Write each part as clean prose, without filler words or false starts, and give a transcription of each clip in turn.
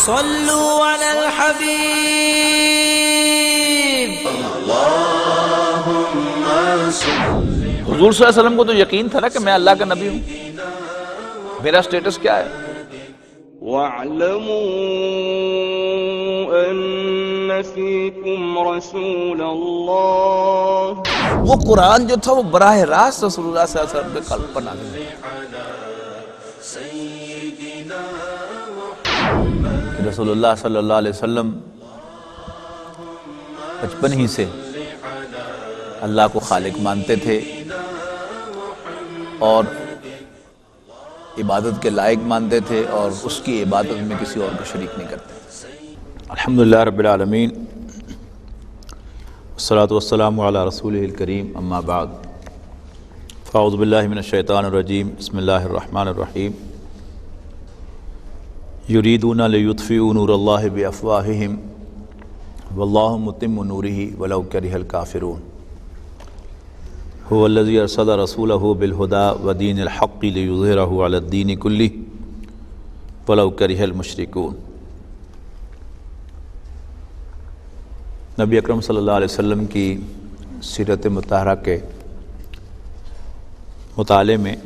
صلوا على الحبيب. حضور صلی اللہ علیہ وسلم کو تو یقین تھا نا کہ میں اللہ کا نبی ہوں، میرا سٹیٹس کیا ہے. وَاعْلَمُوا أَنَّ فِيكُمْ رَسُولَ اللَّهِ. وہ قرآن جو تھا وہ براہ راست رسول اللہ صلی اللہ علیہ وسلم کے قلب پر نازل ہوا. رسول اللہ صلی اللہ علیہ وسلم بچپن ہی سے اللہ کو خالق مانتے تھے اور عبادت کے لائق مانتے تھے اور اس کی عبادت میں کسی اور کو شریک نہیں کرتے. الحمدللہ رب العالمین والصلاة والسلام علی رسولہ الکریم اما بعد فاعوذ باللہ من الشیطان الرجیم بسم اللہ الرحمن الرحیم. یریدون لیطفئوا نور اللہ بافواہہم واللہ متم نورہ ولو کرہ الکافرون. هو الذی ارسل رسولہ بالہدی ودین الحق لیظہرہ علی الدین کلہ ولو کرہ المشرکون. نبی اکرم صلی اللہ علیہ وسلم کی سیرت مطہرہ کے مطالعے میں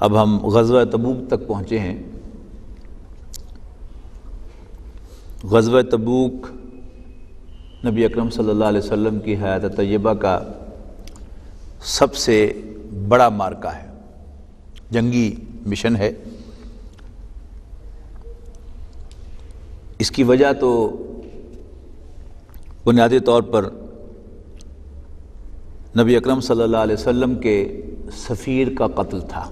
اب ہم غزوہ تبوک تک پہنچے ہیں. غزوہ تبوک نبی اکرم صلی اللہ علیہ وسلم کی حیات طیبہ کا سب سے بڑا معرکہ ہے، جنگی مشن ہے. اس کی وجہ تو بنیادی طور پر نبی اکرم صلی اللہ علیہ وسلم کے سفیر کا قتل تھا،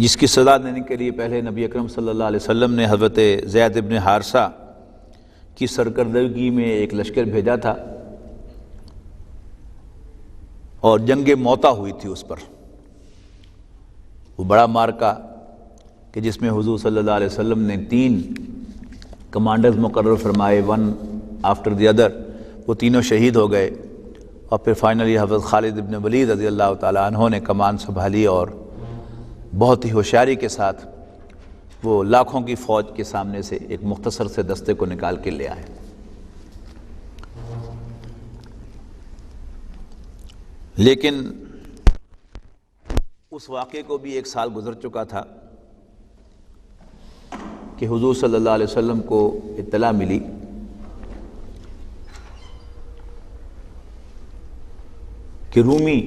جس کی سزا دینے کے لیے پہلے نبی اکرم صلی اللہ علیہ وسلم نے حضرت زید ابن حارثہ کی سرکردگی میں ایک لشکر بھیجا تھا اور جنگ موتا ہوئی تھی اس پر. وہ بڑا معرکہ کہ جس میں حضور صلی اللہ علیہ وسلم نے 3 کمانڈرز مقرر فرمائے، ون آفٹر دی ادر. وہ تینوں شہید ہو گئے اور پھر فائنلی حضرت خالد ابن ولید رضی اللہ تعالیٰ عنہ نے کمان سنبھالی اور بہت ہی ہوشیاری کے ساتھ وہ لاکھوں کی فوج کے سامنے سے ایک مختصر سے دستے کو نکال کے لے آئے. لیکن اس واقعے کو بھی 1 سال گزر چکا تھا کہ حضور صلی اللہ علیہ وسلم کو اطلاع ملی کہ رومی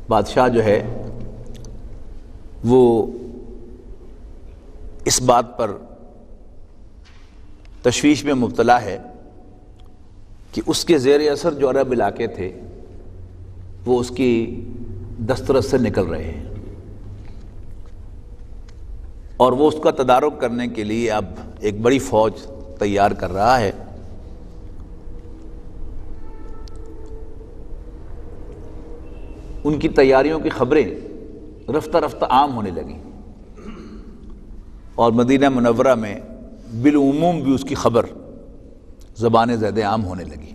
بادشاہ جو ہے وہ اس بات پر تشویش میں مبتلا ہے کہ اس کے زیر اثر جو عرب علاقے تھے وہ اس کی دسترس سے نکل رہے ہیں اور وہ اس کا تدارک کرنے کے لیے اب ایک بڑی فوج تیار کر رہا ہے. ان کی تیاریوں کی خبریں رفتہ رفتہ عام ہونے لگیں اور مدینہ منورہ میں بالعموم بھی اس کی خبر زبان زد عام ہونے لگی.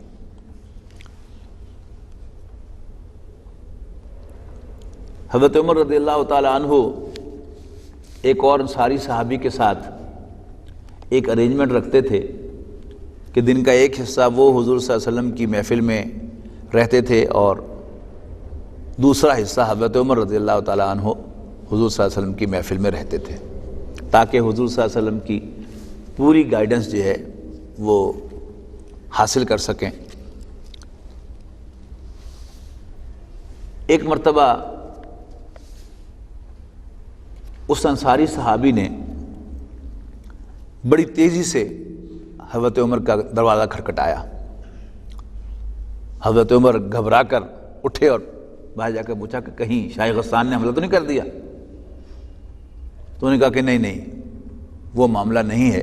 حضرت عمر رضی اللہ تعالی عنہ ایک اور انصاری صحابی کے ساتھ ایک ارینجمنٹ رکھتے تھے کہ دن کا ایک حصہ وہ حضور صلی اللہ علیہ وسلم کی محفل میں رہتے تھے اور دوسرا حصہ حضرت عمر رضی اللہ تعالیٰ عنہ حضور صلی اللہ علیہ وسلم کی محفل میں رہتے تھے تاکہ حضور صلی اللہ علیہ وسلم کی پوری گائیڈنس جو ہے وہ حاصل کر سکیں. ایک مرتبہ اس انصاری صحابی نے بڑی تیزی سے حضرت عمر کا دروازہ کھٹکھٹایا. حضرت عمر گھبرا کر اٹھے اور باہر جا کر پوچھا کہ کہیں شاہ غسان نے حملہ تو نہیں کر دیا؟ تو انہوں نے کہا کہ نہیں وہ معاملہ نہیں ہے،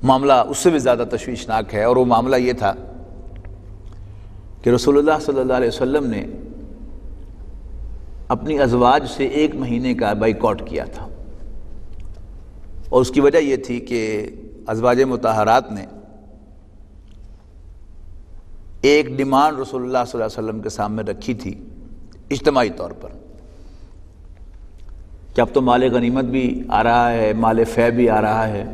معاملہ اس سے بھی زیادہ تشویشناک ہے. اور وہ معاملہ یہ تھا کہ رسول اللہ صلی اللہ علیہ وسلم نے اپنی ازواج سے 1 مہینے کا بائیکاٹ کیا تھا اور اس کی وجہ یہ تھی کہ ازواج مطہرات نے ایک ڈیمانڈ رسول اللہ صلی اللہ علیہ وسلم کے سامنے رکھی تھی اجتماعی طور پر کہ اب تو مال غنیمت بھی آ رہا ہے، مال فے بھی آ رہا ہے،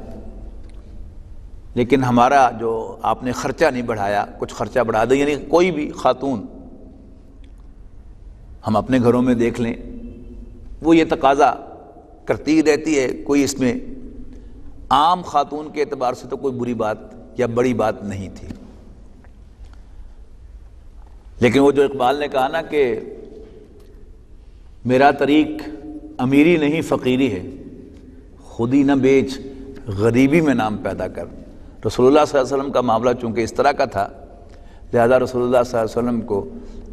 لیکن ہمارا جو آپ نے خرچہ نہیں بڑھایا، کچھ خرچہ بڑھا دیں، یعنی کوئی بھی خاتون، ہم اپنے گھروں میں دیکھ لیں، وہ یہ تقاضا کرتی رہتی ہے، کوئی اس میں عام خاتون کے اعتبار سے تو کوئی بری بات یا بڑی بات نہیں تھی۔ لیکن وہ جو اقبال نے کہا نا کہ میرا طریق امیری نہیں فقیری ہے، خودی نہ بیچ غریبی میں نام پیدا کر۔ رسول اللہ صلی اللہ علیہ وسلم کا معاملہ چونکہ اس طرح کا تھا، لہذا رسول اللہ صلی اللہ علیہ وسلم کو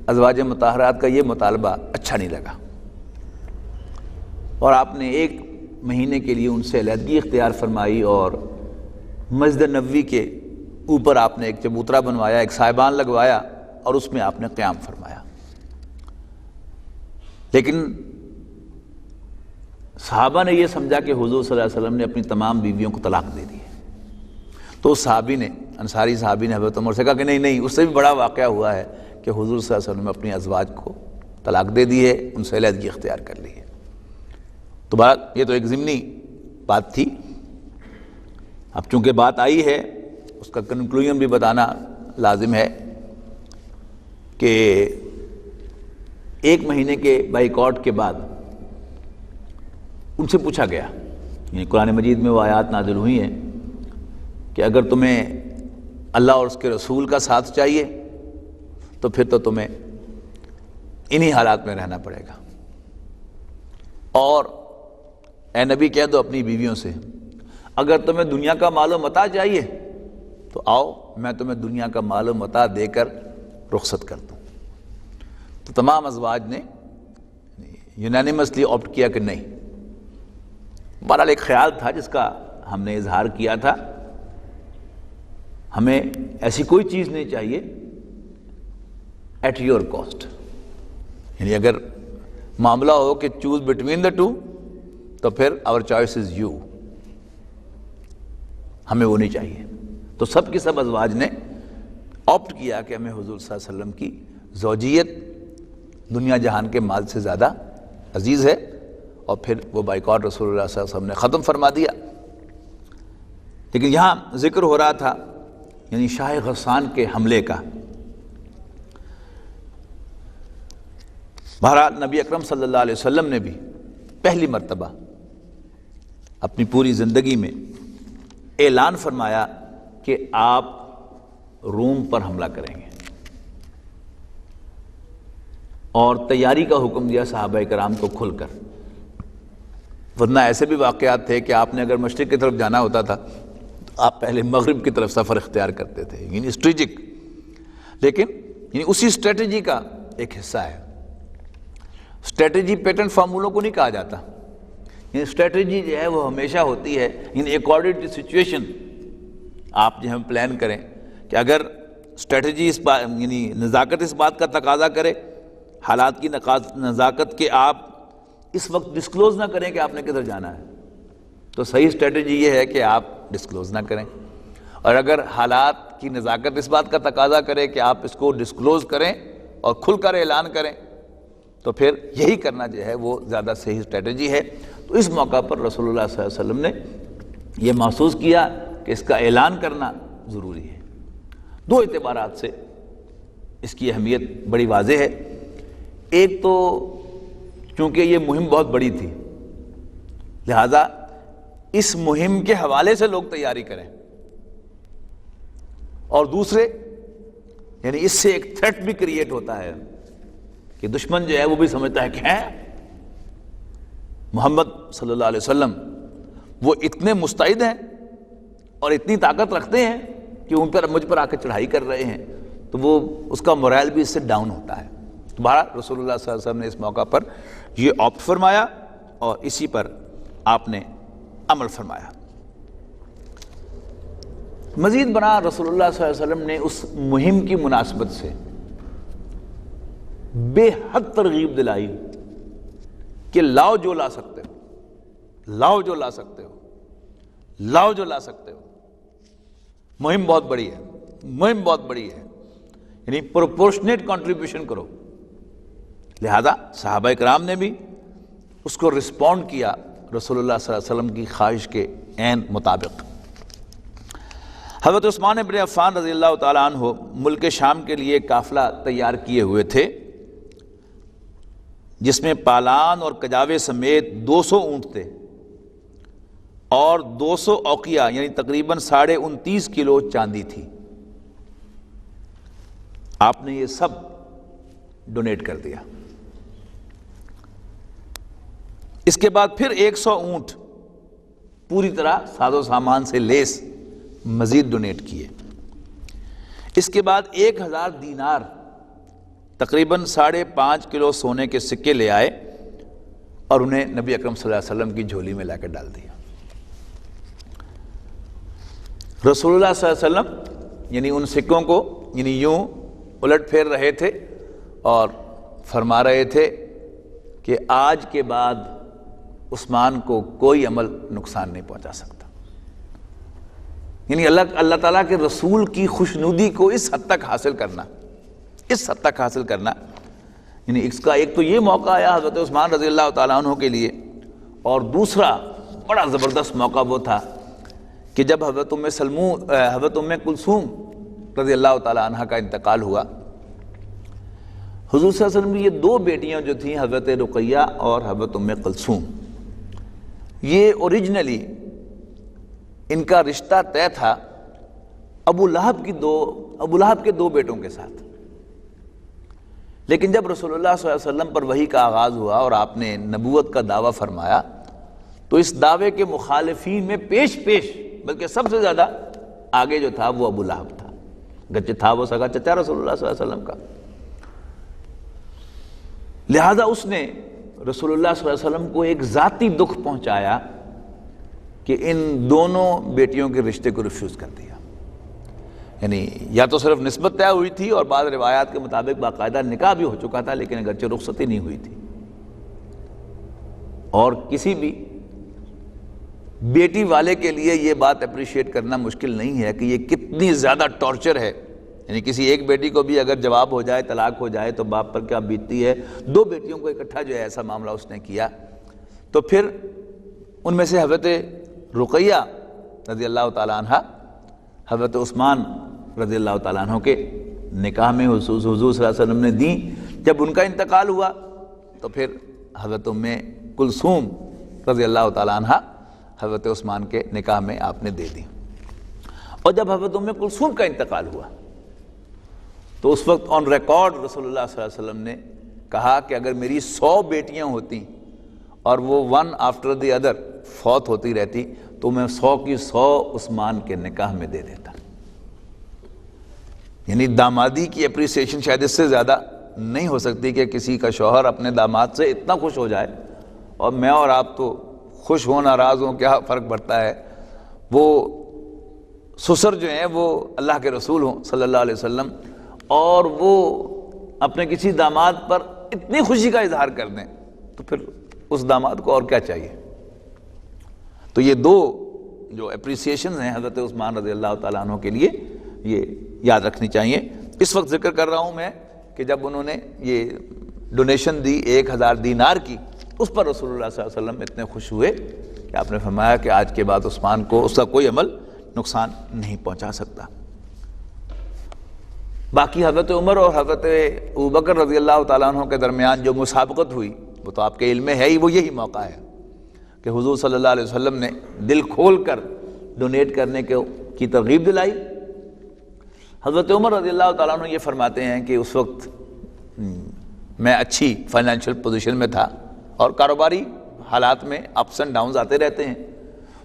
ازواج مطہرات کا یہ مطالبہ اچھا نہیں لگا، اور آپ نے 1 مہینے کے لیے ان سے علیحدگی اختیار فرمائی، اور مسجد نبوی کے اوپر آپ نے ایک چبوترا بنوایا، ایک سائبان لگوایا، اور اس میں آپ نے قیام فرمایا۔ لیکن صحابہ نے یہ سمجھا کہ حضور صلی اللہ علیہ وسلم نے اپنی تمام بیویوں کو طلاق دے دی ہے، تو اس صحابی نے، انصاری صحابی نے حضرت عمر سے کہا کہ نہیں، اس سے بھی بڑا واقعہ ہوا ہے کہ حضور صلی اللہ علیہ وسلم نے اپنی ازواج کو طلاق دے دی ہے، ان سے علیحدگی اختیار کر لی ہے۔ تو بات یہ تو ایک ضمنی بات تھی، اب چونکہ بات آئی ہے اس کا کنکلوژن بھی بتانا لازم ہے کہ 1 مہینے کے بائیکاٹ کے بعد ان سے پوچھا گیا، یعنی قرآن مجید میں وہ آیات نازل ہوئی ہیں کہ اگر تمہیں اللہ اور اس کے رسول کا ساتھ چاہیے تو پھر تو تمہیں انہی حالات میں رہنا پڑے گا، اور اے نبی کہہ دو اپنی بیویوں سے اگر تمہیں دنیا کا مال و متاع چاہیے تو آؤ میں تمہیں دنیا کا مال و متاع دے کر رخصت کر دوں۔ تو تمام ازواج نے یونانیمسلی آپٹ کیا کہ نہیں۔ بہرحال ایک خیال تھا جس کا ہم نے اظہار کیا تھا، ہمیں ایسی کوئی چیز نہیں چاہیے ایٹ یور کاسٹ، یعنی اگر معاملہ ہو کہ چوز بٹوین دا ٹو تو پھر آور چوائس از یو، ہمیں وہ نہیں چاہیے۔ تو سب کی سب ازواج نے آپٹ کیا کہ ہمیں حضور صلی اللہ علیہ وسلم کی زوجیت دنیا جہان کے مال سے زیادہ عزیز ہے، اور پھر وہ بائیکاٹ رسول اللہ صلی اللہ علیہ وسلم نے ختم فرما دیا۔ لیکن یہاں ذکر ہو رہا تھا یعنی شاہ غسان کے حملے کا۔ بہرحال نبی اکرم صلی اللہ علیہ وسلم نے بھی پہلی مرتبہ اپنی پوری زندگی میں اعلان فرمایا کہ آپ روم پر حملہ کریں گے، اور تیاری کا حکم دیا صحابہ کرام کو کھل کر، ورنہ ایسے بھی واقعات تھے کہ آپ نے اگر مشرق کی طرف جانا ہوتا تھا تو آپ پہلے مغرب کی طرف سفر اختیار کرتے تھے، یعنی اسٹریٹجک، لیکن یعنی اسی اسٹریٹجی کا ایک حصہ ہے۔ اسٹریٹجی پیٹنٹ فارمولوں کو نہیں کہا جاتا، یعنی اسٹریٹجی جو ہے وہ ہمیشہ ہوتی ہے یعنی اکارڈنگ ٹو سچویشن آپ جو ہم پلان کریں کہ اگر اسٹریٹجی اس بات یعنی نزاکت اس بات کا تقاضا کرے، حالات کی نزاکت کہ آپ اس وقت ڈسکلوز نہ کریں کہ آپ نے کدھر جانا ہے، تو صحیح اسٹریٹجی یہ ہے کہ آپ ڈسکلوز نہ کریں، اور اگر حالات کی نزاکت اس بات کا تقاضا کرے کہ آپ اس کو ڈسکلوز کریں اور کھل کر اعلان کریں تو پھر یہی کرنا جو ہے وہ زیادہ صحیح اسٹریٹجی ہے۔ تو اس موقع پر رسول اللہ صلی اللہ علیہ وسلم نے یہ محسوس کیا کہ اس کا اعلان کرنا ضروری ہے۔ 2 اعتبارات سے اس کی اہمیت بڑی واضح ہے۔ ایک تو چونکہ یہ مہم بہت بڑی تھی، لہذا اس مہم کے حوالے سے لوگ تیاری کریں، اور دوسرے یعنی اس سے ایک تھریٹ بھی کریٹ ہوتا ہے کہ دشمن جو ہے وہ بھی سمجھتا ہے کہ محمد صلی اللہ علیہ وسلم وہ اتنے مستعد ہیں اور اتنی طاقت رکھتے ہیں کہ ان پر مجھ پر آ کے چڑھائی کر رہے ہیں، تو وہ اس کا مورائل بھی اس سے ڈاؤن ہوتا ہے۔ تو بہرحال رسول اللہ صلی اللہ علیہ وسلم نے اس موقع پر یہ آپٹ فرمایا اور اسی پر آپ نے عمل فرمایا۔ مزید برآں رسول اللہ صلی اللہ علیہ وسلم نے اس مہم کی مناسبت سے بے حد ترغیب دلائی کہ لاؤ جو لا سکتے ہو، لاؤ جو لا سکتے ہو، لاؤ جو لا سکتے ہو۔ مہم بہت بڑی ہے، مہم بہت بڑی ہے، یعنی پروپورشنیٹ کنٹریبیوشن کرو. لہذا صحابہ کرام نے بھی اس کو رسپونڈ کیا رسول اللہ صلی اللہ علیہ وسلم کی خواہش کے عین مطابق. حضرت عثمان بن عفان رضی اللہ تعالیٰ عنہ ملک شام کے لیے قافلہ تیار کیے ہوئے تھے جس میں پالان اور کجاوے سمیت 200 اونٹ تھے اور 200 اوقیہ یعنی تقریباً 29.5 کلو چاندی تھی. آپ نے یہ سب ڈونیٹ کر دیا. اس کے بعد پھر 100 اونٹ پوری طرح ساز و سامان سے لیس مزید ڈونیٹ کیے. اس کے بعد 1000 دینار تقریباً 5.5 کلو سونے کے سکے لے آئے اور انہیں نبی اکرم صلی اللہ علیہ وسلم کی جھولی میں لا کے ڈال دیا. رسول اللہ صلی اللہ علیہ وسلم یعنی ان سکوں کو یعنی یوں الٹ پھیر رہے تھے اور فرما رہے تھے کہ آج کے بعد عثمان کو کوئی عمل نقصان نہیں پہنچا سکتا. یعنی اللہ تعالیٰ کے رسول کی خوشنودی کو اس حد تک حاصل کرنا یعنی اس کا ایک تو یہ موقع آیا حضرت عثمان رضی اللہ تعالیٰ عنہ کے لیے، اور دوسرا بڑا زبردست موقع وہ تھا کہ جب حضرت ام کلثوم رضی اللہ تعالیٰ عنہ کا انتقال ہوا. حضور صلی اللہ علیہ وسلم کی یہ 2 بیٹیاں جو تھیں حضرت رقیہ اور حضرت ام کلثوم، یہ اوریجنلی ان کا رشتہ طے تھا ابو لہب کے 2 بیٹوں کے ساتھ. لیکن جب رسول اللہ صلی اللہ علیہ وسلم پر وحی کا آغاز ہوا اور آپ نے نبوت کا دعویٰ فرمایا تو اس دعوے کے مخالفین میں پیش بلکہ سب سے زیادہ آگے جو تھا وہ ابو لہب تھا، گرچہ تھا وہ سگا چچا رسول اللہ صلی اللہ علیہ وسلم کا. لہذا اس نے رسول اللہ صلی اللہ علیہ وسلم کو ایک ذاتی دکھ پہنچایا کہ ان دونوں بیٹیوں کے رشتے کو ریفیوز کر دیا. یعنی یا تو صرف نسبت طے ہوئی تھی اور بعض روایات کے مطابق باقاعدہ نکاح بھی ہو چکا تھا، لیکن اگرچہ رخصتی نہیں ہوئی تھی. اور کسی بھی بیٹی والے کے لیے یہ بات اپریشیٹ کرنا مشکل نہیں ہے کہ یہ کتنی زیادہ ٹارچر ہے. یعنی کسی ایک بیٹی کو بھی اگر جواب ہو جائے، طلاق ہو جائے، تو باپ پر کیا بیتتی ہے. 2 بیٹیوں کو اکٹھا جو ہے ایسا معاملہ اس نے کیا. تو پھر ان میں سے حضرت رقیہ رضی اللہ تعالیٰ عنہ حضرت عثمان رضی اللہ تعالیٰ عنہ کے نکاح میں حضور صلی اللہ علیہ وسلم نے دیں. جب ان کا انتقال ہوا تو پھر حضرت ام کلثوم رضی اللہ تعالیٰ عنہ حضرت عثمان کے نکاح میں آپ نے دے دی. اور جب حضرت ام کلثوم کا انتقال ہوا تو اس وقت آن ریکارڈ رسول اللہ صلی اللہ علیہ وسلم نے کہا کہ اگر میری 100 بیٹیاں ہوتی اور وہ ون آفٹر دی ادر فوت ہوتی رہتی تو میں 100 کی 100 عثمان کے نکاح میں دے دیتا. یعنی دامادی کی اپریسیشن شاید اس سے زیادہ نہیں ہو سکتی کہ کسی کا شوہر اپنے داماد سے اتنا خوش ہو جائے. اور میں اور آپ تو خوش ہوں ناراض ہوں کیا فرق پڑتا ہے، وہ سسر جو ہیں وہ اللہ کے رسول ہوں صلی اللہ علیہ وسلم اور وہ اپنے کسی داماد پر اتنی خوشی کا اظہار کر دیں تو پھر اس داماد کو اور کیا چاہیے. تو یہ 2 جو اپریسیشنز ہیں حضرت عثمان رضی اللہ تعالیٰ عنہ کے لیے یہ یاد رکھنی چاہیے. اس وقت ذکر کر رہا ہوں میں کہ جب انہوں نے یہ ڈونیشن دی 1000 دینار کی، اس پر رسول اللہ صلی اللہ علیہ وسلم اتنے خوش ہوئے کہ آپ نے فرمایا کہ آج کے بعد عثمان کو اس کا کوئی عمل نقصان نہیں پہنچا سکتا. باقی حضرت عمر اور حضرت ابوبکر رضی اللہ تعالیٰ عنہ کے درمیان جو مسابقت ہوئی وہ تو آپ کے علم میں ہے ہی. وہ یہی موقع ہے کہ حضور صلی اللہ علیہ وسلم نے دل کھول کر ڈونیٹ کرنے کی ترغیب دلائی. حضرت عمر رضی اللہ تعالیٰ عنہ یہ فرماتے ہیں کہ اس وقت میں اچھی فائنینشیل پوزیشن میں تھا اور کاروباری حالات میں اپس اینڈ ڈاؤنز آتے رہتے ہیں،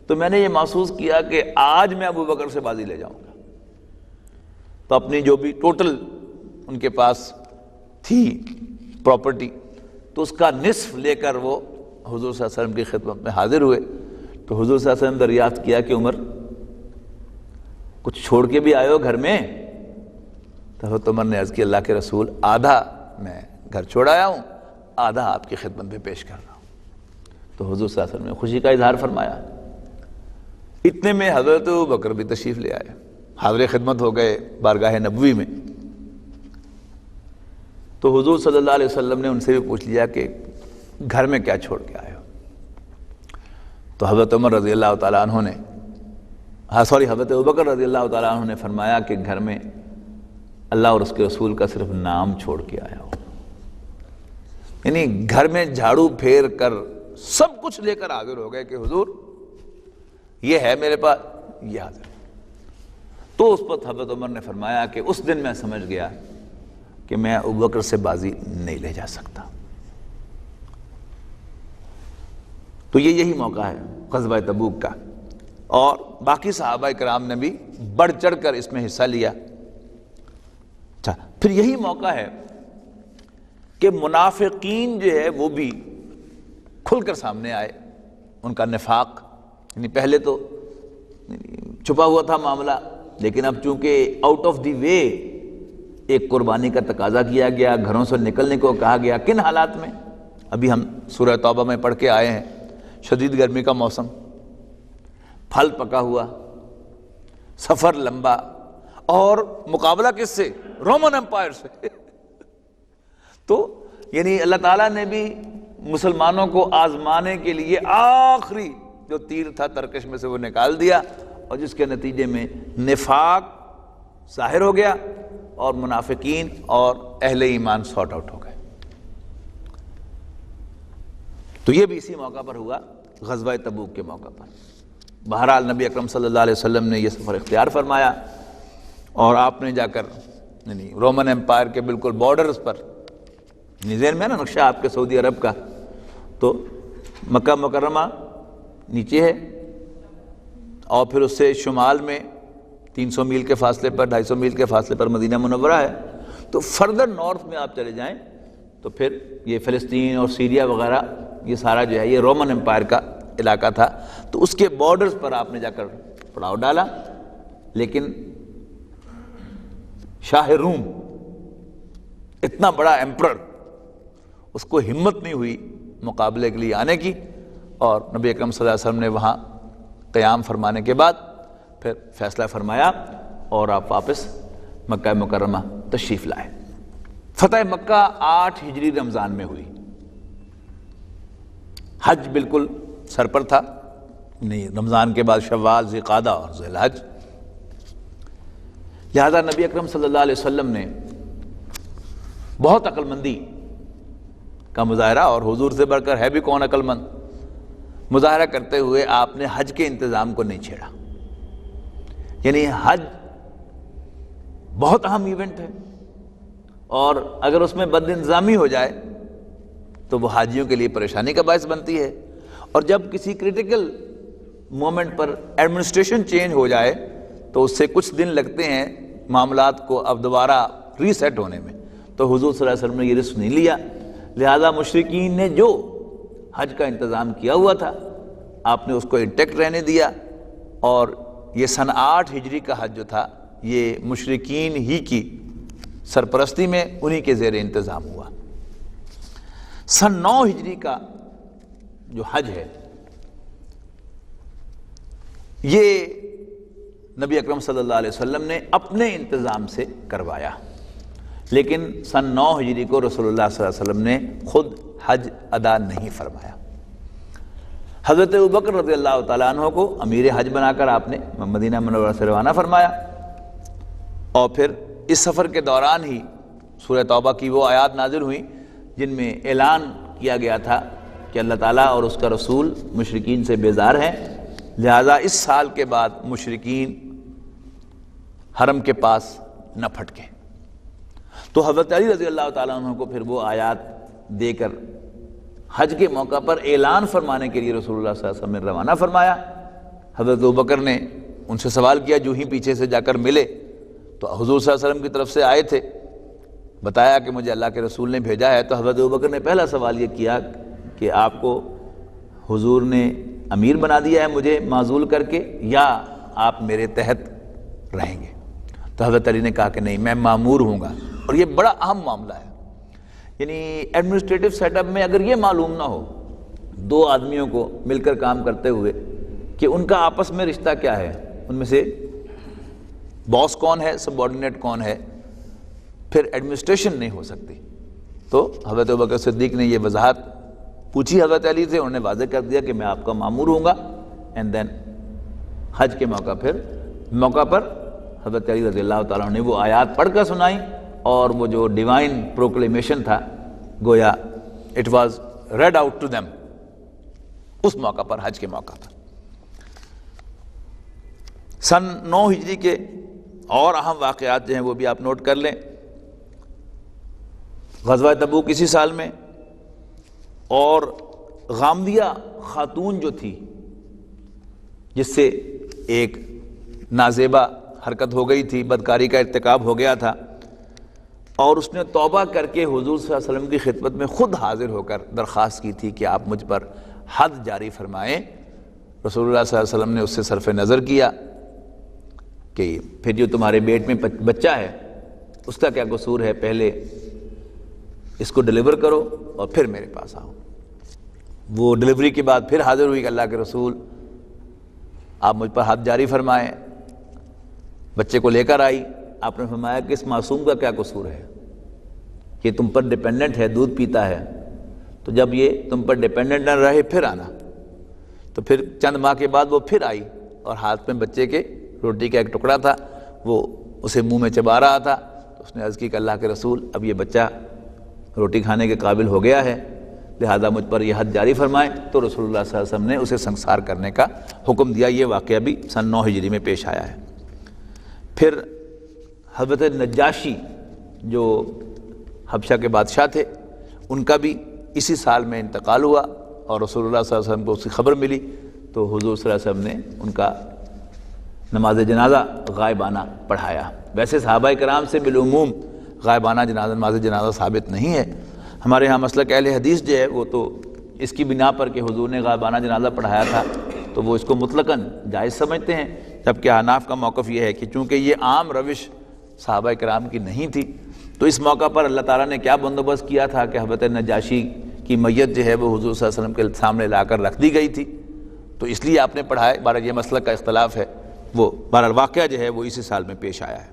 تو میں نے یہ محسوس کیا کہ آج میں ابوبکر سے بازی لے جاؤں گا. تو اپنی جو بھی ٹوٹل ان کے پاس تھی پراپرٹی تو اس کا نصف لے کر وہ حضور صلی اللہ علیہ وسلم کی خدمت میں حاضر ہوئے. تو حضور صلی اللہ علیہ وسلم دریافت کیا کہ عمر کچھ چھوڑ کے بھی آئے ہو گھر میں؟ تو حضرت عمر نے عرض کی اللہ کے رسول آدھا میں گھر چھوڑ آیا ہوں، آدھا آپ کی خدمت میں پیش کر رہا ہوں. تو حضور صلی اللہ علیہ وسلم نے خوشی کا اظہار فرمایا. اتنے میں حضرت ابوبکر بھی تشریف لے آئے، حاضر خدمت ہو گئے بارگاہ نبوی میں. تو حضور صلی اللہ علیہ وسلم نے ان سے بھی پوچھ لیا کہ گھر میں کیا چھوڑ کے آئے ہو؟ تو حضرت عمر رضی اللہ تعالیٰ عنہ نے حضرت ابوبکر رضی اللہ تعالیٰ عنہ نے فرمایا کہ گھر میں اللہ اور اس کے رسول کا صرف نام چھوڑ کے آیا ہو. یعنی گھر میں جھاڑو پھیر کر سب کچھ لے کر حاضر ہو گئے کہ حضور یہ ہے میرے پاس، یہ حاضر. تو اس پر حضرت عمر نے فرمایا کہ اس دن میں سمجھ گیا کہ میں ابوبکر سے بازی نہیں لے جا سکتا. تو یہی موقع ہے غزوہ تبوک کا، اور باقی صحابہ کرام نے بھی بڑھ چڑھ کر اس میں حصہ لیا. اچھا، پھر یہی موقع ہے کہ منافقین جو ہے وہ بھی کھل کر سامنے آئے. ان کا نفاق، یعنی پہلے تو چھپا ہوا تھا معاملہ، لیکن اب چونکہ آؤٹ آف دی وے ایک قربانی کا تقاضا کیا گیا، گھروں سے نکلنے کو کہا گیا. کن حالات میں؟ ابھی ہم سورہ توبہ میں پڑھ کے آئے ہیں. شدید گرمی کا موسم، پھل پکا ہوا، سفر لمبا، اور مقابلہ کس سے؟ رومن امپائر سے. تو یعنی اللہ تعالیٰ نے بھی مسلمانوں کو آزمانے کے لیے آخری جو تیر تھا ترکش میں سے وہ نکال دیا، اور جس کے نتیجے میں نفاق ظاہر ہو گیا اور منافقین اور اہل ایمان سارٹ آؤٹ ہو گئے. تو یہ بھی اسی موقع پر ہوا، غزوہ تبوک کے موقع پر. بہرحال نبی اکرم صلی اللہ علیہ وسلم نے یہ سفر اختیار فرمایا، اور آپ نے جا کر یعنی رومن امپائر کے بالکل بارڈرز پر، ذہن میں نا نقشہ آپ کے سعودی عرب کا، تو مکہ مکرمہ نیچے ہے، اور پھر اس سے شمال میں 300 میل کے فاصلے پر، 250 میل کے فاصلے پر مدینہ منورہ ہے. تو فردر نارتھ میں آپ چلے جائیں تو پھر یہ فلسطین اور سیریا وغیرہ یہ سارا جو ہے یہ رومن امپائر کا علاقہ تھا. تو اس کے بارڈرز پر آپ نے جا کر پڑاؤ ڈالا. لیکن شاہ روم اتنا بڑا ایمپرر، اس کو ہمت نہیں ہوئی مقابلے کے لیے آنے کی، اور نبی اکرم صلی اللہ علیہ وسلم نے وہاں قیام فرمانے کے بعد پھر فیصلہ فرمایا اور آپ واپس مکہ مکرمہ تشریف لائے. فتح مکہ 8 ہجری رمضان میں ہوئی. حج بالکل سر پر تھا، نہیں رمضان کے بعد شوال، ذوالقعدہ اور ذی الحج. لہذا نبی اکرم صلی اللہ علیہ وسلم نے بہت عقل مندی کا مظاہرہ، اور حضور سے بڑھ کر ہے بھی کون عقل مند، مظاہرہ کرتے ہوئے آپ نے حج کے انتظام کو نہیں چھیڑا. یعنی حج بہت اہم ایونٹ ہے، اور اگر اس میں بد انتظامی ہو جائے تو وہ حاجیوں کے لیے پریشانی کا باعث بنتی ہے. اور جب کسی کریٹیکل مومنٹ پر ایڈمنسٹریشن چینج ہو جائے تو اس سے کچھ دن لگتے ہیں معاملات کو اب دوبارہ ری سیٹ ہونے میں. تو حضور صلی اللہ علیہ وسلم نے یہ رسک نہیں لیا. لہذا مشرکین نے جو حج کا انتظام کیا ہوا تھا آپ نے اس کو انٹیکٹ رہنے دیا، اور یہ سن 8 ہجری کا حج جو تھا یہ مشرکین ہی کی سرپرستی میں انہی کے زیر انتظام ہوا. سن 9 ہجری کا جو حج ہے یہ نبی اکرم صلی اللہ علیہ وسلم نے اپنے انتظام سے کروایا، لیکن سن 9 ہجری کو رسول اللہ صلی اللہ علیہ وسلم نے خود حج ادا نہیں فرمایا. حضرت ابوبکر رضی اللہ تعالیٰ عنہ کو امیر حج بنا کر آپ نے مدینہ منورہ سے روانہ فرمایا، اور پھر اس سفر کے دوران ہی سورہ توبہ کی وہ آیات نازل ہوئیں جن میں اعلان کیا گیا تھا کہ اللہ تعالیٰ اور اس کا رسول مشرکین سے بیزار ہیں، لہذا اس سال کے بعد مشرکین حرم کے پاس نہ پھٹکیں. تو حضرت علی رضی اللہ تعالیٰ عنہ کو پھر وہ آیات دے کر حج کے موقع پر اعلان فرمانے کے لیے رسول اللہ صلی اللہ علیہ وسلم نے روانہ فرمایا. حضرت ابوبکر نے ان سے سوال کیا، جو ہی پیچھے سے جا کر ملے تو حضور صلی اللہ علیہ وسلم کی طرف سے آئے تھے، بتایا کہ مجھے اللہ کے رسول نے بھیجا ہے. تو حضرت ابوبکر نے پہلا سوال یہ کیا کہ آپ کو حضور نے امیر بنا دیا ہے مجھے معزول کر کے، یا آپ میرے تحت رہیں گے؟ تو حضرت علی نے کہا کہ نہیں، میں مامور ہوں گا. اور یہ بڑا اہم معاملہ ہے. یعنی ایڈمنسٹریٹو سیٹ اپ میں اگر یہ معلوم نہ ہو دو آدمیوں کو مل کر کام کرتے ہوئے کہ ان کا آپس میں رشتہ کیا ہے، ان میں سے باس کون ہے، سب آرڈینیٹ کون ہے، پھر ایڈمنسٹریشن نہیں ہو سکتی. تو حضرت ابوبکر صدیق نے یہ وضاحت پوچھی حضرت علی سے، انہوں نے واضح کر دیا کہ میں آپ کا مامور ہوں گا. اینڈ دین حج کے موقع پر حضرت علی رضی اللہ تعالیٰ نے وہ آیات پڑھ کر سنائیں، اور وہ جو ڈیوائن پروکلیمیشن تھا گویا it was read out to them اس موقع پر، حج کے موقع پر. سن 9 ہجری کے اور اہم واقعات جو ہیں وہ بھی آپ نوٹ کر لیں. غزوہ تبوک اسی سال میں، اور غامدیہ خاتون جو تھی جس سے ایک نازیبہ حرکت ہو گئی تھی، بدکاری کا ارتکاب ہو گیا تھا، اور اس نے توبہ کر کے حضور صلی اللہ علیہ وسلم کی خدمت میں خود حاضر ہو کر درخواست کی تھی کہ آپ مجھ پر حد جاری فرمائیں. رسول اللہ صلی اللہ علیہ وسلم نے اس سے صرف نظر کیا کہ پھر جو تمہارے پیٹ میں بچہ ہے اس کا کیا قصور ہے، پہلے اس کو ڈیلیور کرو اور پھر میرے پاس آؤ. وہ ڈیلیوری کے بعد پھر حاضر ہوئی کہ اللہ کے رسول آپ مجھ پر حد جاری فرمائیں. بچے کو لے کر آئی، آپ نے فرمایا کہ اس معصوم کا کیا قصور ہے، یہ تم پر ڈیپینڈنٹ ہے، دودھ پیتا ہے، تو جب یہ تم پر ڈیپینڈنٹ نہ رہے پھر آنا. تو پھر چند ماہ کے بعد وہ پھر آئی، اور ہاتھ میں بچے کے روٹی کا ایک ٹکڑا تھا، وہ اسے منہ میں چبا رہا تھا. تو اس نے عرض کی کہ اللہ کے رسول اب یہ بچہ روٹی کھانے کے قابل ہو گیا ہے، لہذا مجھ پر یہ حد جاری فرمائیں. تو رسول اللہ صلی اللہ علیہ وسلم نے اسے سنسار کرنے کا حکم دیا. یہ واقعہ بھی سن 9 ہجری میں پیش آیا ہے. پھر حضرت نجاشی جو حبشہ کے بادشاہ تھے، ان کا بھی اسی سال میں انتقال ہوا، اور رسول اللہ صلی اللہ علیہ وسلم کو اس کی خبر ملی تو حضور صلی اللہ علیہ وسلم نے ان کا نماز جنازہ غائبانہ پڑھایا. ویسے صحابہ کرام سے بالعموم غائبانہ نماز جنازہ ثابت نہیں ہے. ہمارے ہاں مسلک اہل حدیث جو ہے وہ تو اس کی بنا پر کہ حضور نے غائبانہ جنازہ پڑھایا تھا تو وہ اس کو مطلقاً جائز سمجھتے ہیں، جبکہ حناف کا موقف یہ ہے کہ چونکہ یہ عام روش صحابہ کرام کی نہیں تھی، تو اس موقع پر اللہ تعالیٰ نے کیا بندوبست کیا تھا کہ حضرت نجاشی کی میت جو ہے وہ حضور صلی اللہ علیہ وسلم کے سامنے لا کر رکھ دی گئی تھی، تو اس لیے آپ نے پڑھائے. بہرحال یہ مسلک کا اختلاف ہے، وہ بہرحال واقعہ جو ہے وہ اسی سال میں پیش آیا ہے.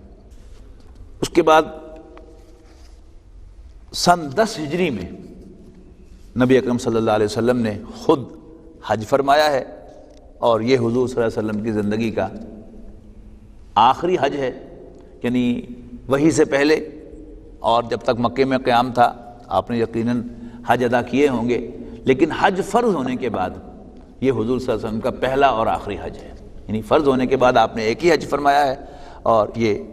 اس کے بعد سن 10 ہجری میں نبی اکرم صلی اللہ علیہ وسلم نے خود حج فرمایا ہے، اور یہ حضور صلی اللہ علیہ وسلم کی زندگی کا آخری حج ہے. یعنی وحی سے پہلے اور جب تک مکے میں قیام تھا آپ نے یقیناً حج ادا کیے ہوں گے، لیکن حج فرض ہونے کے بعد یہ حضور صلی اللہ علیہ وسلم کا پہلا اور آخری حج ہے. یعنی فرض ہونے کے بعد آپ نے ایک ہی حج فرمایا ہے، اور یہ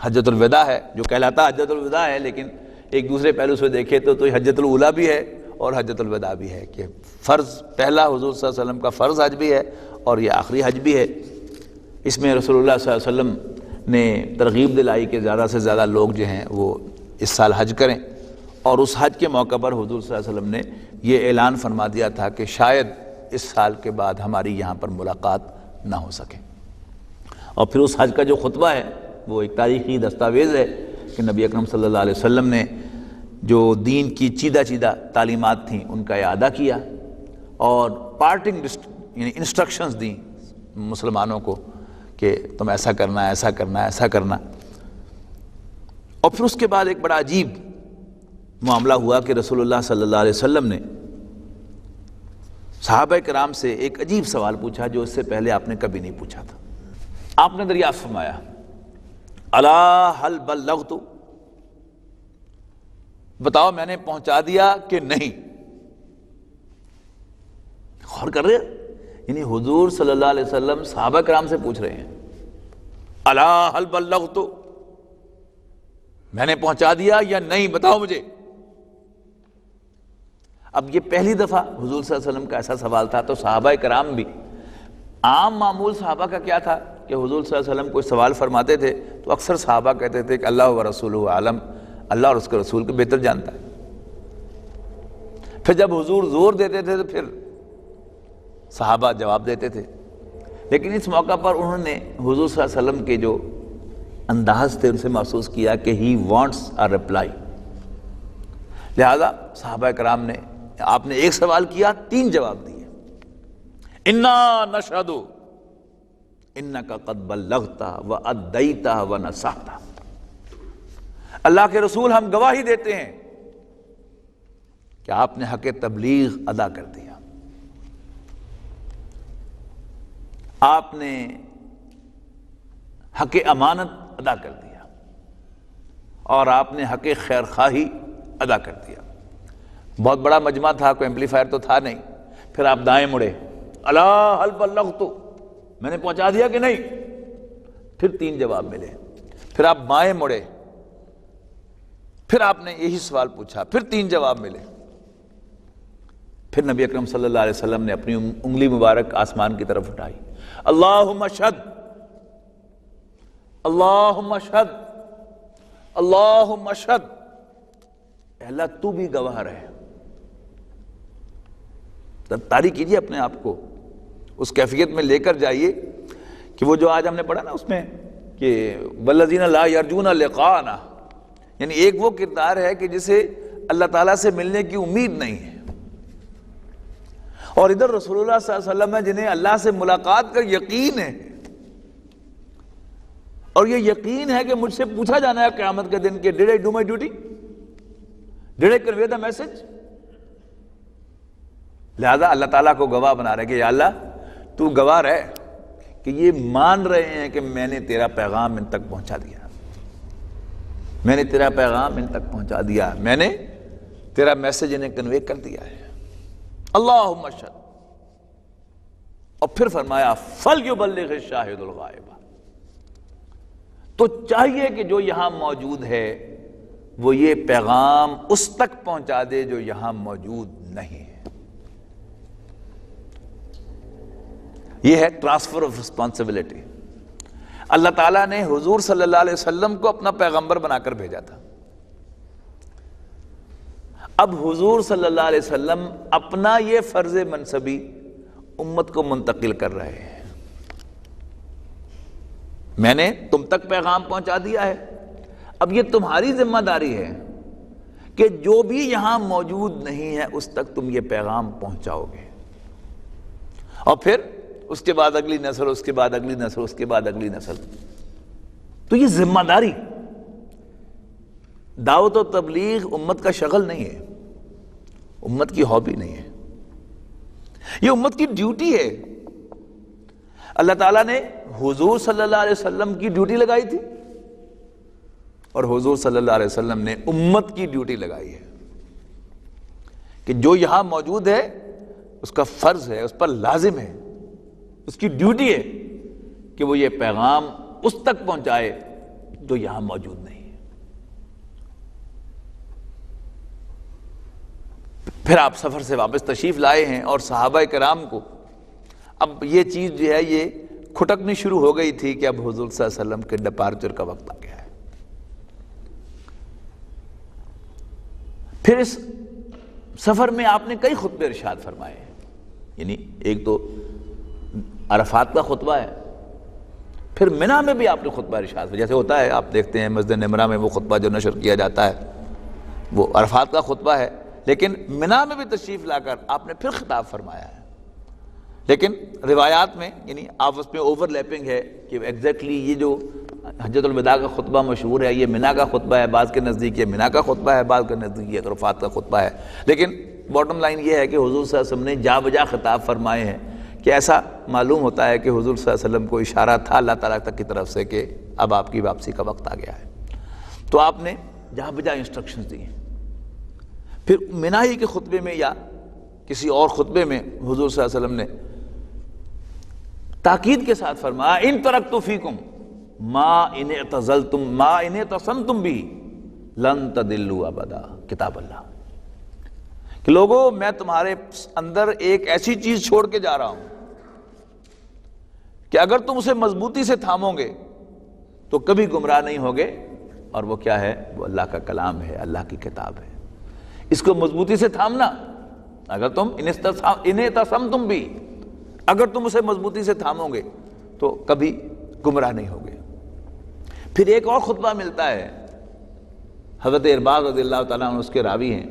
حجۃ الوداع ہے، جو کہلاتا حجۃ الوداع ہے، لیکن ایک دوسرے پہلو سے دیکھے تو حجۃ الاولیٰ بھی ہے اور حجۃ الوداع بھی ہے، کہ فرض پہلا حضور صلی اللہ علیہ وسلم کا فرض حج بھی ہے اور یہ آخری حج بھی ہے. اس میں رسول اللہ صلی اللہ علیہ وسلم نے ترغیب دلائی کہ زیادہ سے زیادہ لوگ جو ہیں وہ اس سال حج کریں، اور اس حج کے موقع پر حضور صلی اللہ علیہ وسلم نے یہ اعلان فرما دیا تھا کہ شاید اس سال کے بعد ہماری یہاں پر ملاقات نہ ہو سکے. اور پھر اس حج کا جو خطبہ ہے وہ ایک تاریخی دستاویز ہے کہ نبی اکرم صلی اللہ علیہ وسلم نے جو دین کی چیدہ تعلیمات تھیں ان کا اعادہ کیا، اور پارٹنگ یعنی انسٹرکشنز دیں مسلمانوں کو کہ تم ایسا کرنا، ایسا کرنا، ایسا کرنا. اور پھر اس کے بعد ایک بڑا عجیب معاملہ ہوا کہ رسول اللہ صلی اللہ علیہ وسلم نے صحابہ کرام سے ایک عجیب سوال پوچھا جو اس سے پہلے آپ نے کبھی نہیں پوچھا تھا. آپ نے دریافت فرمایا الا هل بلغت، بتاؤ میں نے پہنچا دیا کہ نہیں. غور کر رہے ہیں، یعنی حضور صلی اللہ علیہ وسلم صحابہ کرام سے پوچھ رہے ہیں الا هل بلغت، میں نے پہنچا دیا یا نہیں، بتاؤ مجھے. اب یہ پہلی دفعہ حضور صلی اللہ علیہ وسلم کا ایسا سوال تھا، تو صحابہ کرام بھی عام معمول صحابہ کا کیا تھا کہ حضور صلی اللہ علیہ وسلم کوئی سوال فرماتے تھے تو اکثر صحابہ کہتے تھے کہ اللہ و رسولہ عالم، اللہ اور اس کے رسول کو بہتر جانتا ہے. پھر جب حضور زور دیتے تھے تو پھر صحابہ جواب دیتے تھے. لیکن اس موقع پر انہوں نے حضور صلی اللہ علیہ وسلم کے جو انداز تھے ان سے محسوس کیا کہ ہی وانٹس اے رپلائی. لہذا صحابہ کرام نے، آپ نے ایک سوال کیا 3 جواب دیے. انا نشہد انک قد بلغت وادیت ونصحت، اللہ کے رسول ہم گواہی دیتے ہیں کہ آپ نے حق تبلیغ ادا کر دیا، آپ نے حق امانت ادا کر دیا، اور آپ نے حق خیر خواہی ادا کر دیا۔ بہت بڑا مجمع تھا، کوئی ایمپلیفائر تو تھا نہیں۔ پھر آپ دائیں مڑے، الا هل بلغت، میں نے پہنچا دیا کہ نہیں؟ پھر 3 جواب ملے۔ پھر آپ بائیں مڑے، پھر آپ نے یہی سوال پوچھا، پھر 3 جواب ملے۔ پھر نبی اکرم صلی اللہ علیہ وسلم نے اپنی انگلی مبارک آسمان کی طرف اٹھائی، اللہم اشہد، اللہم اشہد، اللہم اشہد، اے اللہ تو بھی گواہ رہے۔ طاری کیجئے اپنے آپ کو، اس کیفیت میں لے کر جائیے کہ وہ جو آج ہم نے پڑھا نا اس میں کہ والذین لا یرجون لقاءنا، یعنی ایک وہ کردار ہے کہ جسے اللہ تعالیٰ سے ملنے کی امید نہیں ہے، اور ادھر رسول اللہ صلی اللہ علیہ وسلم ہے جنہیں اللہ سے ملاقات کا یقین ہے، اور یہ یقین ہے کہ مجھ سے پوچھا جانا ہے قیامت کے دن کہ did I do my duty, did I convey the message. لہذا اللہ تعالیٰ کو گواہ بنا رہے کہ یا اللہ تو گواہ رہے کہ یہ مان رہے ہیں کہ میں نے تیرا پیغام ان تک پہنچا دیا، میں نے تیرا پیغام ان تک پہنچا دیا، میں نے تیرا میسج انہیں کنوے کر دیا ہے۔ اللہم اشہد، اور پھر فرمایا فَلْيُبَلِّغِ الشَّاهِدُ الْغَائِبَ، تو چاہیے کہ جو یہاں موجود ہے وہ یہ پیغام اس تک پہنچا دے جو یہاں موجود نہیں ہے۔ یہ ہے ٹرانسفر آف رسپانسبلٹی۔ اللہ تعالیٰ نے حضور صلی اللہ علیہ وسلم کو اپنا پیغمبر بنا کر بھیجا تھا، اب حضور صلی اللہ علیہ وسلم اپنا یہ فرض منصبی امت کو منتقل کر رہے ہیں۔ میں نے تم تک پیغام پہنچا دیا ہے، اب یہ تمہاری ذمہ داری ہے کہ جو بھی یہاں موجود نہیں ہے اس تک تم یہ پیغام پہنچاؤ گے، اور پھر اس کے بعد اگلی نسل، اس کے بعد اگلی نسل، اس کے بعد اگلی نسل۔ تو یہ ذمہ داری، دعوت و تبلیغ امت کا شغل نہیں ہے، امت کی ہابی نہیں ہے، یہ امت کی ڈیوٹی ہے۔ اللہ تعالیٰ نے حضور صلی اللہ علیہ وسلم کی ڈیوٹی لگائی تھی، اور حضور صلی اللہ علیہ وسلم نے امت کی ڈیوٹی لگائی ہے کہ جو یہاں موجود ہے اس کا فرض ہے، اس پر لازم ہے، اس کی ڈیوٹی ہے کہ وہ یہ پیغام اس تک پہنچائے جو یہاں موجود نہیں ہے۔ پھر آپ سفر سے واپس تشریف لائے ہیں، اور صحابہ کرام کو اب یہ چیز جو ہے یہ کھٹکنی شروع ہو گئی تھی کہ اب حضور صلی اللہ علیہ وسلم کے ڈپارچر کا وقت آ گیا ہے۔ پھر اس سفر میں آپ نے کئی خطبے ارشاد فرمائے ہیں، یعنی ایک تو عرفات کا خطبہ ہے، پھر منی میں بھی آپ نے خطبہ ارشاد، جیسے ہوتا ہے آپ دیکھتے ہیں مسجد نمرہ میں وہ خطبہ جو نشر کیا جاتا ہے وہ عرفات کا خطبہ ہے، لیکن منی میں بھی تشریف لا کر آپ نے پھر خطاب فرمایا ہے۔ لیکن روایات میں یعنی آپس میں اوور لیپنگ ہے کہ ایگزیکٹلی یہ جو حجۃ الوداع کا خطبہ مشہور ہے یہ منی کا خطبہ ہے، بعض کے نزدیک یہ منی کا خطبہ ہے، بعض کے نزدیک یہ عرفات کا خطبہ ہے، لیکن باٹم لائن یہ ہے کہ حضور صلی اللہ علیہ وسلم نے جا بجا خطاب فرمائے ہیں کہ ایسا معلوم ہوتا ہے کہ حضور صلی اللہ علیہ وسلم کو اشارہ تھا اللہ تعالیٰ تک کی طرف سے کہ اب آپ کی واپسی کا وقت آ گیا ہے، تو آپ نے جہاں بجا انسٹرکشنز دی ہیں۔ پھر منی کے خطبے میں یا کسی اور خطبے میں حضور صلی اللہ علیہ وسلم نے تاکید کے ساتھ فرمایا ان ترکت فیکم ما ان اعتزلتم ما ان اعتصمتم بھی لن تضلوا ابدا، کتاب اللہ، کہ لوگوں میں تمہارے اندر ایک ایسی چیز چھوڑ کے جا رہا ہوں کہ اگر تم اسے مضبوطی سے تھامو گے تو کبھی گمراہ نہیں ہوگے، اور وہ کیا ہے؟ وہ اللہ کا کلام ہے، اللہ کی کتاب ہے۔ اس کو مضبوطی سے تھامنا، اگر تم انہیں تسمتم بھی، اگر تم اسے مضبوطی سے تھامو گے تو کبھی گمراہ نہیں ہوگے۔ پھر ایک اور خطبہ ملتا ہے، حضرت ارباز رضی اللہ تعالیٰ عنہ اس کے راوی ہیں،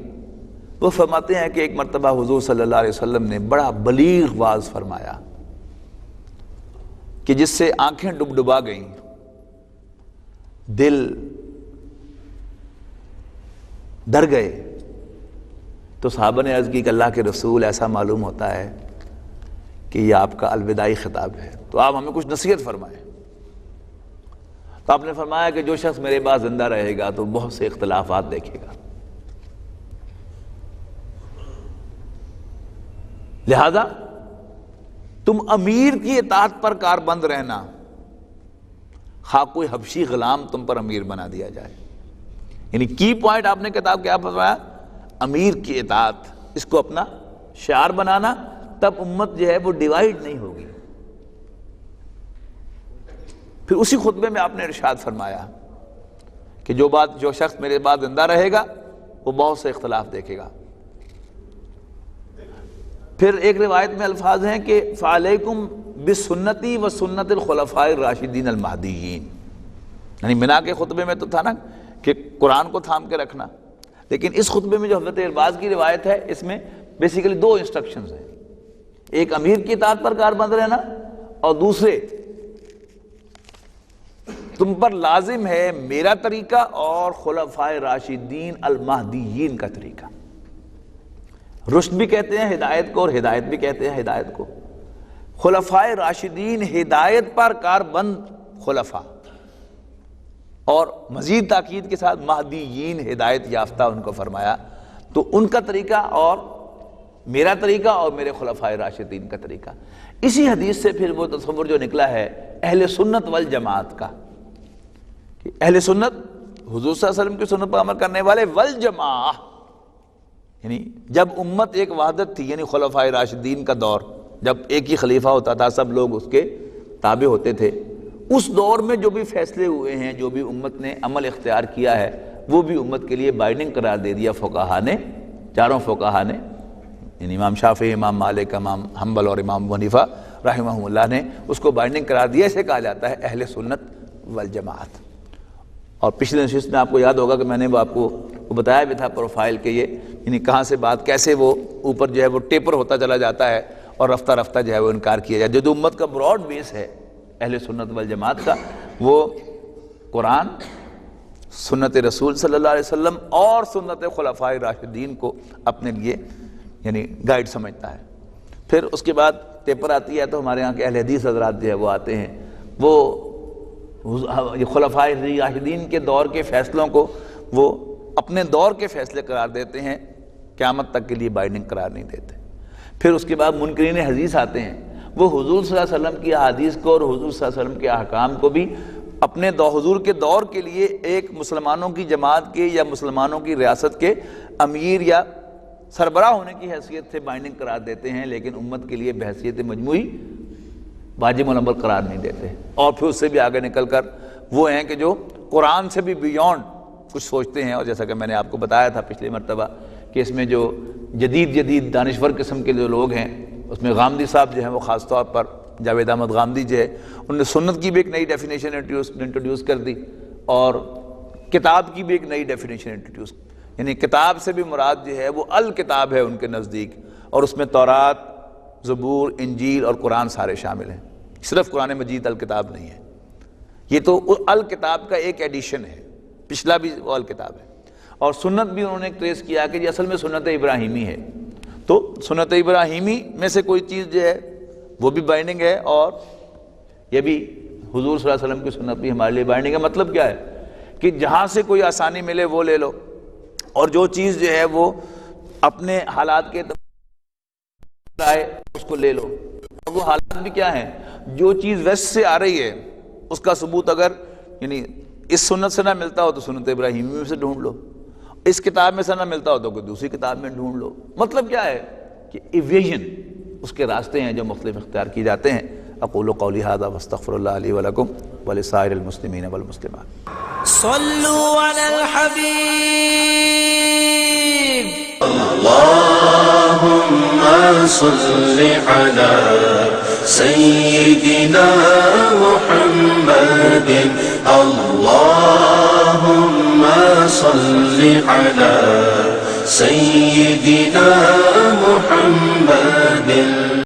وہ فرماتے ہیں کہ ایک مرتبہ حضور صلی اللہ علیہ وسلم نے بڑا بلیغ واعظ فرمایا کہ جس سے آنکھیں ڈبڈبا گئیں، دل ڈر گئے۔ تو تو صحابہ نے عرض کی کہ اللہ کے رسول ایسا معلوم ہوتا ہے کہ یہ آپ کا الوداعی خطاب ہے، تو آپ ہمیں کچھ نصیحت فرمائیں۔ تو آپ نے فرمایا کہ جو شخص میرے بعد زندہ رہے گا تو بہت سے اختلافات دیکھے گا، لہذا تم امیر کی اطاعت پر کاربند رہنا، خواہ کوئی حبشی غلام تم پر امیر بنا دیا جائے۔ یعنی کی پوائنٹ آپ نے کتاب کیا فرمایا؟ امیر کی اطاعت، اس کو اپنا شعار بنانا، تب امت جو ہے وہ ڈیوائیڈ نہیں ہوگی۔ پھر اسی خطبے میں آپ نے ارشاد فرمایا کہ جو شخص میرے بعد زندہ رہے گا وہ بہت سے اختلاف دیکھے گا۔ پھر ایک روایت میں الفاظ ہیں کہ فعلیکم بسنتی و سنت الخلفاء الراشدین المہدیین، یعنی منا کے خطبے میں تو تھا نا کہ قرآن کو تھام کے رکھنا، لیکن اس خطبے میں جو حضرت ارباز کی روایت ہے اس میں بیسیکلی دو انسٹرکشنز ہیں، ایک امیر کی اطاعت پر کاربند رہنا اور دوسرے تم پر لازم ہے میرا طریقہ اور خلفاء راشدین المہدیین کا طریقہ۔ رشد بھی کہتے ہیں ہدایت کو اور ہدایت بھی کہتے ہیں ہدایت کو۔ خلفاء راشدین ہدایت پر کاربند خلفاء، اور مزید تاکید کے ساتھ مہدیین ہدایت یافتہ ان کو فرمایا، تو ان کا طریقہ اور میرا طریقہ اور میرے خلفاء راشدین کا طریقہ۔ اسی حدیث سے پھر وہ تصور جو نکلا ہے اہل سنت والجماعت کا، کہ اہل سنت حضور صلی اللہ علیہ وسلم کی سنت پر عمل کرنے والے، والجماعہ یعنی جب امت ایک وحدت تھی، یعنی خلفاء راشدین کا دور، جب ایک ہی خلیفہ ہوتا تھا، سب لوگ اس کے تابع ہوتے تھے، اس دور میں جو بھی فیصلے ہوئے ہیں، جو بھی امت نے عمل اختیار کیا ہے، وہ بھی امت کے لیے بائنڈنگ قرار دے دیا فقہا نے، چاروں فقہا نے، یعنی امام شافعی، امام مالک، امام حنبل اور امام حنیفہ رحمہم اللہ نے اس کو بائنڈنگ قرار دیا۔ اسے کہا جاتا ہے اہل سنت والجماعت۔ اور پچھلے نشست میں آپ کو یاد ہوگا کہ میں نے وہ آپ کو بتایا بھی تھا پروفائل کے یہ، یعنی کہاں سے بات کیسے وہ اوپر جو ہے وہ ٹیپر ہوتا چلا جاتا ہے اور رفتہ رفتہ جو ہے وہ انکار کیا جائے۔ جو امت کا براڈ بیس ہے اہل سنت والجماعت کا، وہ قرآن، سنت رسول صلی اللہ علیہ وسلم اور سنت خلفاء راشدین کو اپنے لیے یعنی گائیڈ سمجھتا ہے۔ پھر اس کے بعد ٹیپر آتی ہے تو ہمارے یہاں کے اہل حدیث حضرات جو ہے وہ آتے ہیں، وہ خلفاء راشدین کے دور کے فیصلوں کو وہ اپنے دور کے فیصلے قرار دیتے ہیں، قیامت تک کے لیے بائنڈنگ قرار نہیں دیتے۔ پھر اس کے بعد منکرین حدیث آتے ہیں، وہ حضور صلی اللہ علیہ وسلم کی احادیث کو اور حضور صلی اللہ علیہ وسلم کے احکام کو بھی اپنے حضور کے دور کے لیے ایک مسلمانوں کی جماعت کے یا مسلمانوں کی ریاست کے امیر یا سربراہ ہونے کی حیثیت سے بائنڈنگ قرار دیتے ہیں، لیکن امت کے لیے بحیثیت مجموعی واجب العمل قرار نہیں دیتے۔ اور پھر اس سے بھی آگے نکل کر وہ ہیں کہ جو قرآن سے بھی بیونڈ کچھ سوچتے ہیں، اور جیسا کہ میں نے آپ کو بتایا تھا پچھلی مرتبہ کہ اس میں جو جدید دانشور قسم کے جو لوگ ہیں، اس میں غامدی صاحب جو ہیں وہ خاص طور پر جاوید احمد غامدی جو ہے، انہوں نے سنت کی بھی ایک نئی ڈیفینیشن انٹروڈیوس کر دی اور کتاب کی بھی ایک نئی ڈیفینیشن انٹروڈیوس، یعنی کتاب سے بھی مراد جو ہے وہ الکتاب ہے ان کے نزدیک، اور اس میں تورات، زبور، انجیل اور قرآن سارے شامل ہیں، صرف قرآن مجید الکتاب نہیں ہے۔ یہ تو الکتاب کا ایک ایڈیشن ہے، پچھلا بھی وہ الکتاب ہے۔ اور سنت بھی انہوں نے ٹریس کیا کہ یہ اصل میں سنت ابراہیمی ہے، تو سنت ابراہیمی میں سے کوئی چیز جو ہے وہ بھی بائنڈنگ ہے، اور یہ بھی حضور صلی اللہ علیہ وسلم کی سنت بھی ہمارے لیے بائنڈنگ ہے۔ مطلب کیا ہے کہ جہاں سے کوئی آسانی ملے وہ لے لو، اور جو چیز جو ہے وہ اپنے حالات کے آئے اس کو لے لو۔ اور وہ حالات بھی کیا ہیں، جو چیز ویسٹ سے آ رہی ہے اس کا ثبوت اگر یعنی اس سنت سے نہ ملتا ہو تو سنت ابراہیمی میں سے ڈھونڈ لو، اس کتاب میں سے نہ ملتا ہو تو کوئی دوسری کتاب میں ڈھونڈ لو۔ مطلب کیا ہے کہ ایویژن اس کے راستے ہیں جو مختلف اختیار کی جاتے ہیں۔ اقول قولی ھذا واستغفر اللہ لی ولکم ولسائر المسلمین والمسلمات۔ صلوا علی الحبیب۔ اللهم صل على سيدنا محمد، اللهم صل على سيدنا محمد۔